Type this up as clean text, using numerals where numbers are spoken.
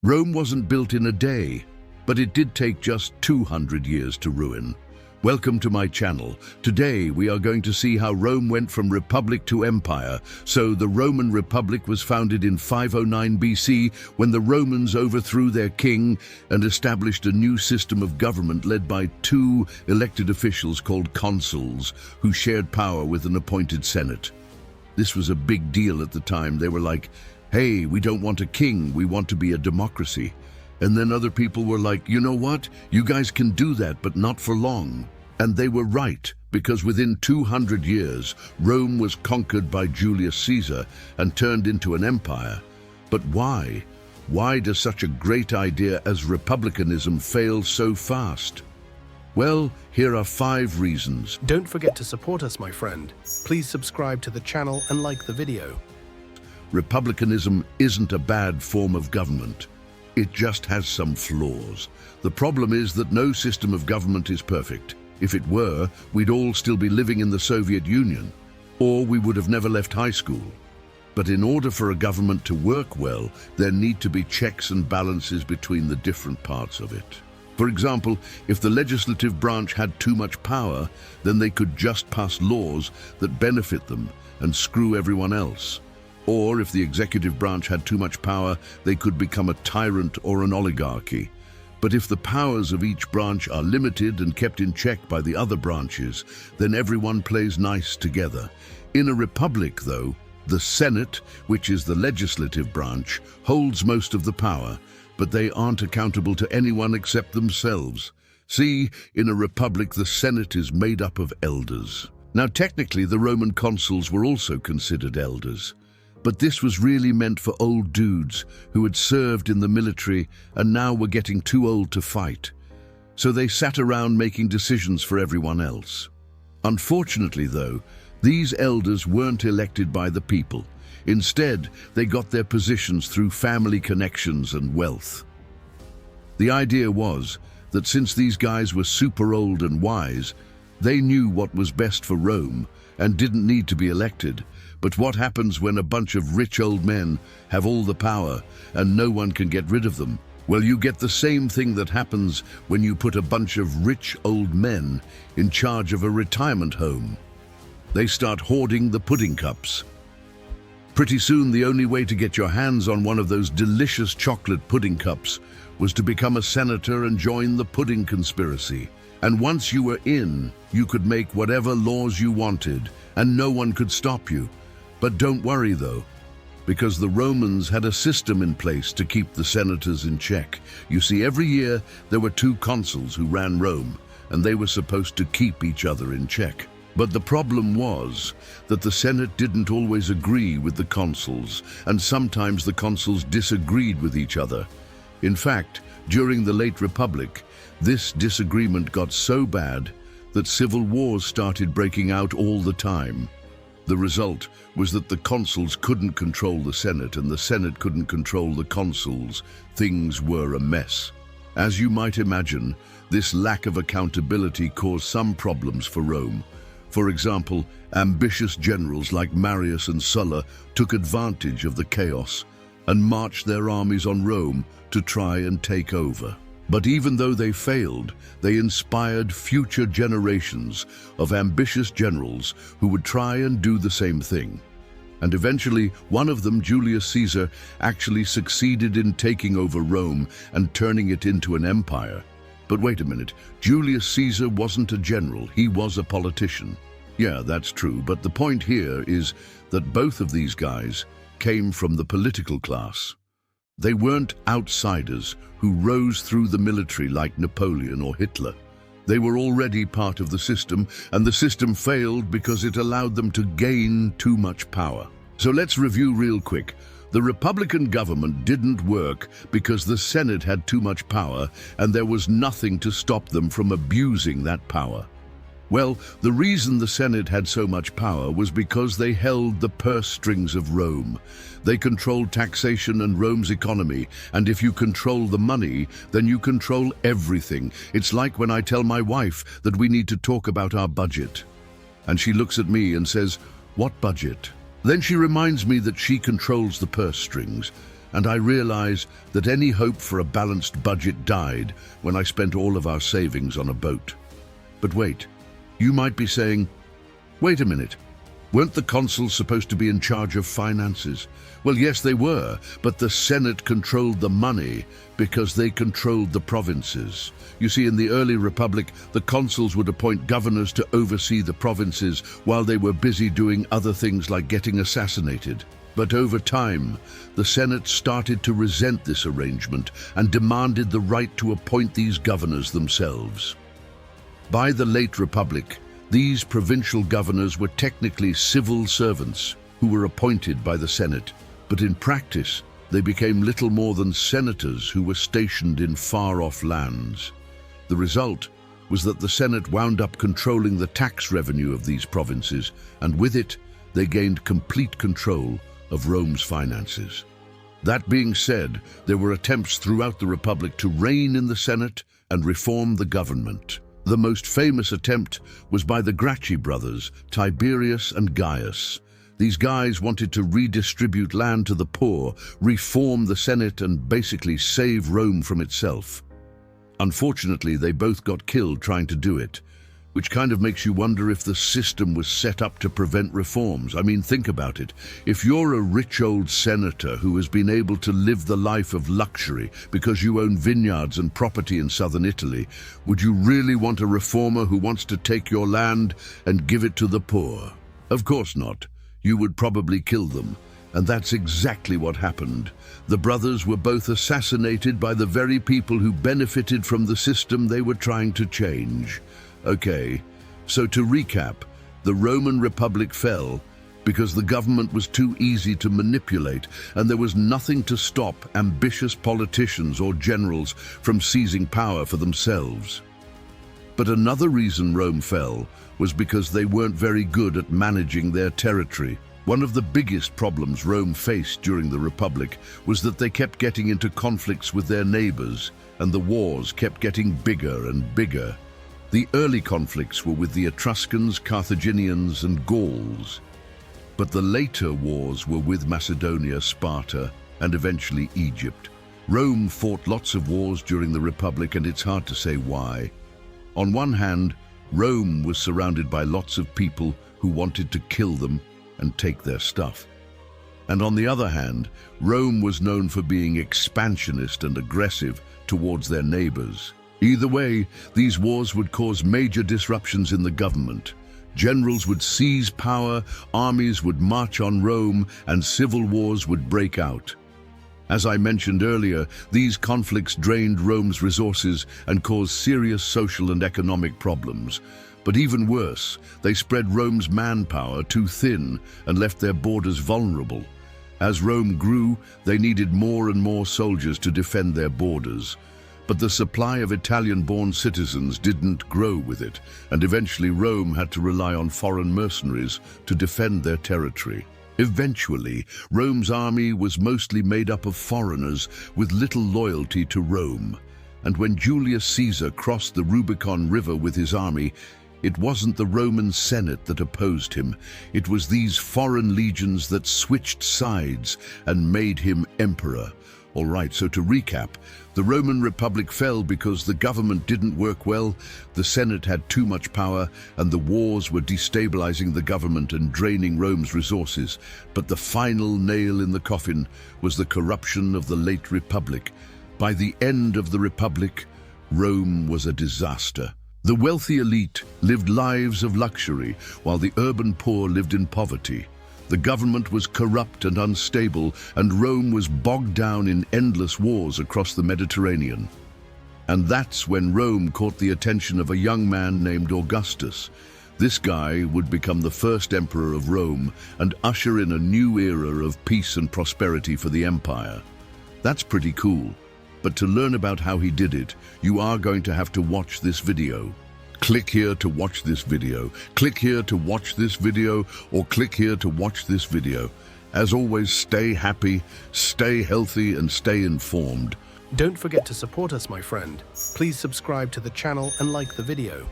Rome wasn't built in a day, but it did take just 200 years to ruin. Welcome to my channel. Today we are going to see how Rome went from republic to empire. So the Roman Republic was founded in 509 BC when the Romans overthrew their king and established a new system of government led by two elected officials called consuls who shared power with an appointed senate. This was a big deal at the time. They were like, hey, we don't want a king, we want to be a democracy. And then other people were like, you know what? You guys can do that, but not for long. And they were right, because within 200 years, Rome was conquered by Julius Caesar and turned into an empire. But why? Why does such a great idea as republicanism fail so fast? Well, here are 5 reasons. Don't forget to support us, my friend. Please subscribe to the channel and like the video. Republicanism isn't a bad form of government. It just has some flaws. The problem is that no system of government is perfect. If it were, we'd all still be living in the Soviet Union, or we would have never left high school. But in order for a government to work well, there need to be checks and balances between the different parts of it. For example, if the legislative branch had too much power, then they could just pass laws that benefit them and screw everyone else. Or if the executive branch had too much power, they could become a tyrant or an oligarchy. But if the powers of each branch are limited and kept in check by the other branches, then everyone plays nice together. In a republic, though, the Senate, which is the legislative branch, holds most of the power, but they aren't accountable to anyone except themselves. See, in a republic, the Senate is made up of elders. Now, technically, the Roman consuls were also considered elders. But this was really meant for old dudes who had served in the military and now were getting too old to fight. So they sat around making decisions for everyone else. Unfortunately, though, these elders weren't elected by the people. Instead, they got their positions through family connections and wealth. The idea was that since these guys were super old and wise, they knew what was best for Rome and didn't need to be elected. But what happens when a bunch of rich old men have all the power and no one can get rid of them? Well, you get the same thing that happens when you put a bunch of rich old men in charge of a retirement home. They start hoarding the pudding cups. Pretty soon, the only way to get your hands on one of those delicious chocolate pudding cups was to become a senator and join the pudding conspiracy. And once you were in, you could make whatever laws you wanted, and no one could stop you. But don't worry, though, because the Romans had a system in place to keep the senators in check. You see, every year there were 2 consuls who ran Rome, and they were supposed to keep each other in check. But the problem was that the Senate didn't always agree with the consuls, and sometimes the consuls disagreed with each other. In fact, during the late Republic, this disagreement got so bad that civil wars started breaking out all the time. The result was that the consuls couldn't control the Senate and the Senate couldn't control the consuls. Things were a mess. As you might imagine, this lack of accountability caused some problems for Rome. For example, ambitious generals like Marius and Sulla took advantage of the chaos and marched their armies on Rome to try and take over. But even though they failed, they inspired future generations of ambitious generals who would try and do the same thing. And eventually, one of them, Julius Caesar, actually succeeded in taking over Rome and turning it into an empire. But wait a minute, Julius Caesar wasn't a general, he was a politician. Yeah, that's true, but the point here is that both of these guys came from the political class. They weren't outsiders who rose through the military like Napoleon or Hitler. They were already part of the system, and the system failed because it allowed them to gain too much power. So let's review real quick. The Republican government didn't work because the Senate had too much power, and there was nothing to stop them from abusing that power. Well, the reason the Senate had so much power was because they held the purse strings of Rome. They controlled taxation and Rome's economy, and if you control the money, then you control everything. It's like when I tell my wife that we need to talk about our budget. And she looks at me and says, "What budget?" Then she reminds me that she controls the purse strings, And I realize that any hope for a balanced budget died when I spent all of our savings on a boat. But wait, you might be saying, wait a minute, weren't the consuls supposed to be in charge of finances? Well, yes, they were, but the Senate controlled the money because they controlled the provinces. You see, in the early republic, the consuls would appoint governors to oversee the provinces while they were busy doing other things like getting assassinated. But over time, the Senate started to resent this arrangement and demanded the right to appoint these governors themselves. By the late Republic, these provincial governors were technically civil servants who were appointed by the Senate, but in practice, they became little more than senators who were stationed in far-off lands. The result was that the Senate wound up controlling the tax revenue of these provinces, and with it, they gained complete control of Rome's finances. That being said, there were attempts throughout the Republic to rein in the Senate and reform the government. The most famous attempt was by the Gracchi brothers, Tiberius and Gaius. These guys wanted to redistribute land to the poor, reform the Senate, and basically save Rome from itself. Unfortunately, they both got killed trying to do it, which kind of makes you wonder if the system was set up to prevent reforms. I mean, think about it. If you're a rich old senator who has been able to live the life of luxury because you own vineyards and property in southern Italy, would you really want a reformer who wants to take your land and give it to the poor? Of course not. You would probably kill them. And that's exactly what happened. The brothers were both assassinated by the very people who benefited from the system they were trying to change. Okay, so to recap, the Roman Republic fell because the government was too easy to manipulate, and there was nothing to stop ambitious politicians or generals from seizing power for themselves. But another reason Rome fell was because they weren't very good at managing their territory. One of the biggest problems Rome faced during the Republic was that they kept getting into conflicts with their neighbors, and the wars kept getting bigger and bigger. The early conflicts were with the Etruscans, Carthaginians, and Gauls. But the later wars were with Macedonia, Sparta, and eventually Egypt. Rome fought lots of wars during the Republic, and it's hard to say why. On one hand, Rome was surrounded by lots of people who wanted to kill them and take their stuff. And on the other hand, Rome was known for being expansionist and aggressive towards their neighbors. Either way, these wars would cause major disruptions in the government. Generals would seize power, armies would march on Rome, and civil wars would break out. As I mentioned earlier, these conflicts drained Rome's resources and caused serious social and economic problems. But even worse, they spread Rome's manpower too thin and left their borders vulnerable. As Rome grew, they needed more and more soldiers to defend their borders. But the supply of Italian-born citizens didn't grow with it, and eventually Rome had to rely on foreign mercenaries to defend their territory. Eventually, Rome's army was mostly made up of foreigners with little loyalty to Rome. And when Julius Caesar crossed the Rubicon River with his army, it wasn't the Roman Senate that opposed him. It was these foreign legions that switched sides and made him emperor. All right, so to recap, the Roman Republic fell because the government didn't work well, the Senate had too much power, and the wars were destabilizing the government and draining Rome's resources. But the final nail in the coffin was the corruption of the late Republic. By the end of the Republic, Rome was a disaster. The wealthy elite lived lives of luxury, while the urban poor lived in poverty. The government was corrupt and unstable, and Rome was bogged down in endless wars across the Mediterranean. And that's when Rome caught the attention of a young man named Augustus. This guy would become the first emperor of Rome and usher in a new era of peace and prosperity for the empire. That's pretty cool. But to learn about how he did it, you are going to have to watch this video. Click here to watch this video. Click here to watch this video, or click here to watch this video. As always, stay happy, stay healthy, and stay informed. Don't forget to support us, my friend. Please subscribe to the channel and like the video.